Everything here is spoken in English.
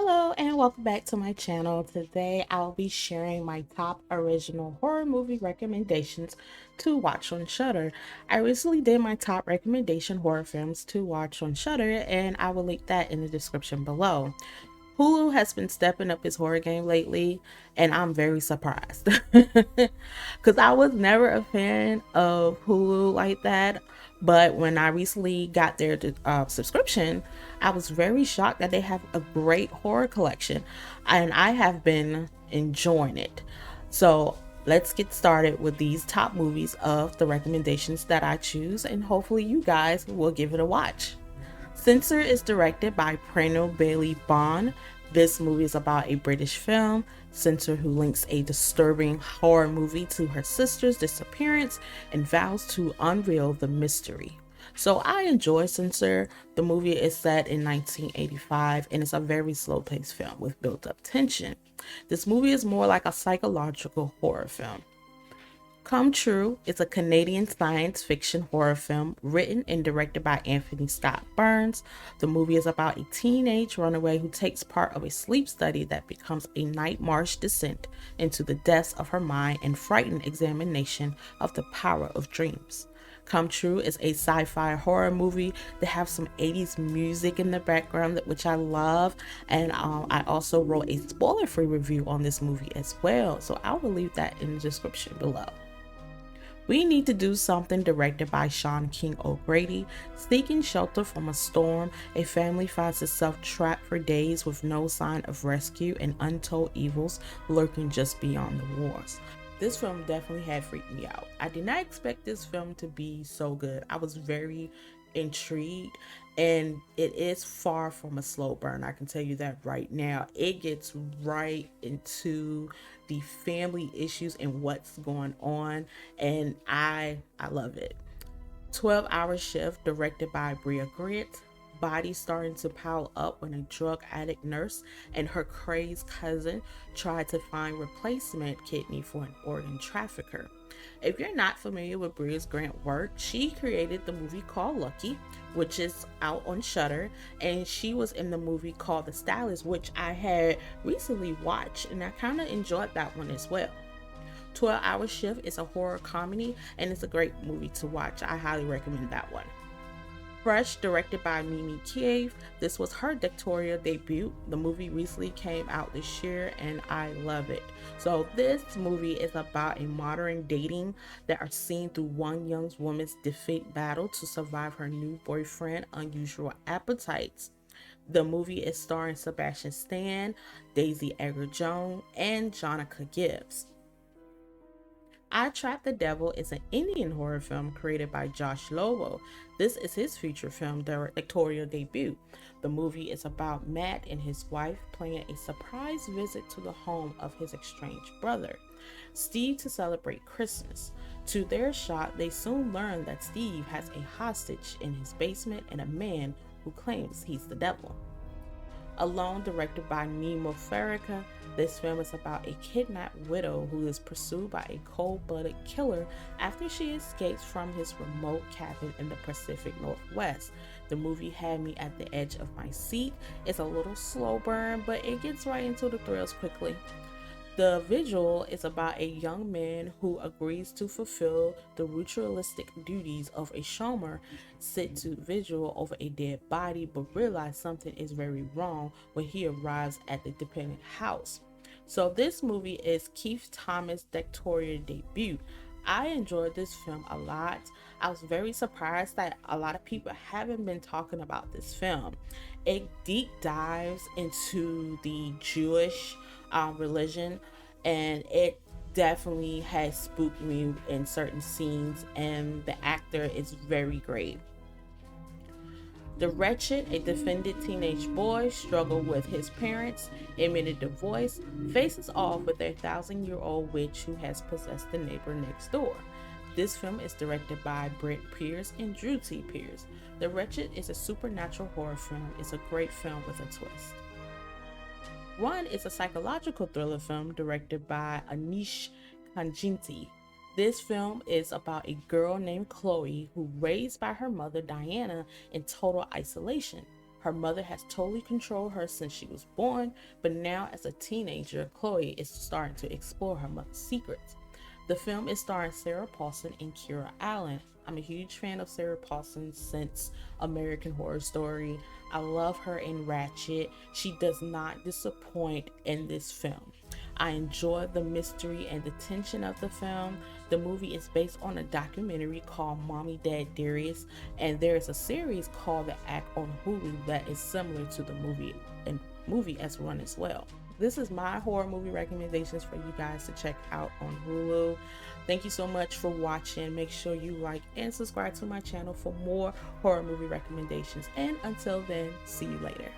Hello and welcome back to my channel. Today I'll be sharing my top original horror movie recommendations to watch on Shudder. I recently did my top recommendation horror films to watch on Shudder, and I will link that in the description below. Hulu has been stepping up his horror game lately, and I'm very surprised because I was never a fan of Hulu like that. But when I recently got their subscription, I was very shocked that they have a great horror collection, and I have been enjoying it. So let's get started with these top movies of the recommendations that I choose, and hopefully you guys will give it a watch. Censor is directed by Prano Bailey Bond. This movie is about a British film censor who links a disturbing horror movie to her sister's disappearance and vows to unveil the mystery. So I enjoy Censor. The movie is set in 1985 and it's a very slow-paced film with built-up tension. This movie is more like a psychological horror film. Come True is a Canadian science fiction horror film written and directed by Anthony Scott Burns. The movie is about a teenage runaway who takes part of a sleep study that becomes a night march descent into the depths of her mind and frightened examination of the power of dreams. Come True is a sci-fi horror movie that have some 80s music in the background, which I love, and I also wrote a spoiler-free review on this movie as well, so I will leave that in the description below. We Need to Do Something, directed by Sean King O'Grady. Seeking shelter from a storm, a family finds itself trapped for days with no sign of rescue and untold evils lurking just beyond the walls. This film definitely had freaked me out. I did not expect this film to be so good. I was very intrigued, and it is far from a slow burn. I can tell you that right now. It gets right into the family issues and what's going on, and I love it. 12-Hour Shift, directed by Bria Grant. Body starting to pile up when a drug addict nurse and her crazed cousin try to find replacement kidney for an organ trafficker. If you're not familiar with Bria Grant's work, she created the movie called Lucky, which is out on Shudder, and she was in the movie called The Stylist, which I had recently watched, and I kind of enjoyed that one as well. 12-Hour Shift is a horror comedy, and it's a great movie to watch. I highly recommend that one. Fresh, directed by Mimi Cave. This was her directorial debut. The movie recently came out this year and I love it. So this movie is about a modern dating that are seen through one young woman's defeat battle to survive her new boyfriend unusual appetites. The movie is starring Sebastian Stan, Daisy Edgar-Jones, and Jonica Gibbs. I Trap the Devil is an Indian horror film created by Josh Lobo. This is his feature film directorial debut. The movie is about Matt and his wife planning a surprise visit to the home of his estranged brother, Steve, to celebrate Christmas. To their shock, they soon learn that Steve has a hostage in his basement and a man who claims he's the devil. Alone, directed by Nemo Farrakha, this film is about a kidnapped widow who is pursued by a cold-blooded killer after she escapes from his remote cabin in the Pacific Northwest. The movie had me at the edge of my seat. It's a little slow burn, but it gets right into the thrills quickly. The Vigil is about a young man who agrees to fulfill the ritualistic duties of a shaman, sit to vigil over a dead body, but realize something is very wrong when he arrives at the dependent house. So this movie is Keith Thomas' directorial debut. I enjoyed this film a lot. I was very surprised that a lot of people haven't been talking about this film. It deep dives into the Jewish religion, and it definitely has spooked me in certain scenes, and the actor is very great. The Wretched, a defended teenage boy, struggled with his parents, admitted divorce, faces off with a 1,000-year-old witch who has possessed the neighbor next door. This film is directed by Brett Pierce and Drew T. Pierce. The Wretched is a supernatural horror film. It's a great film with a twist. Run is a psychological thriller film directed by Anish Kanjinti. This film is about a girl named Chloe who raised by her mother Diana in total isolation. Her mother has totally controlled her since she was born, but now as a teenager, Chloe is starting to explore her mother's secrets. The film is starring Sarah Paulson and Kira Allen. I'm a huge fan of Sarah Paulson since American Horror Story. I love her in Wretched. She does not disappoint in this film. I enjoy the mystery and the tension of the film. The movie is based on a documentary called Mommy Dead Dearest, and there is a series called The Act on Hulu that is similar to the movie as run as well. This is my horror movie recommendations for you guys to check out on Hulu. Thank you so much for watching. Make sure you like and subscribe to my channel for more horror movie recommendations. And until then, see you later.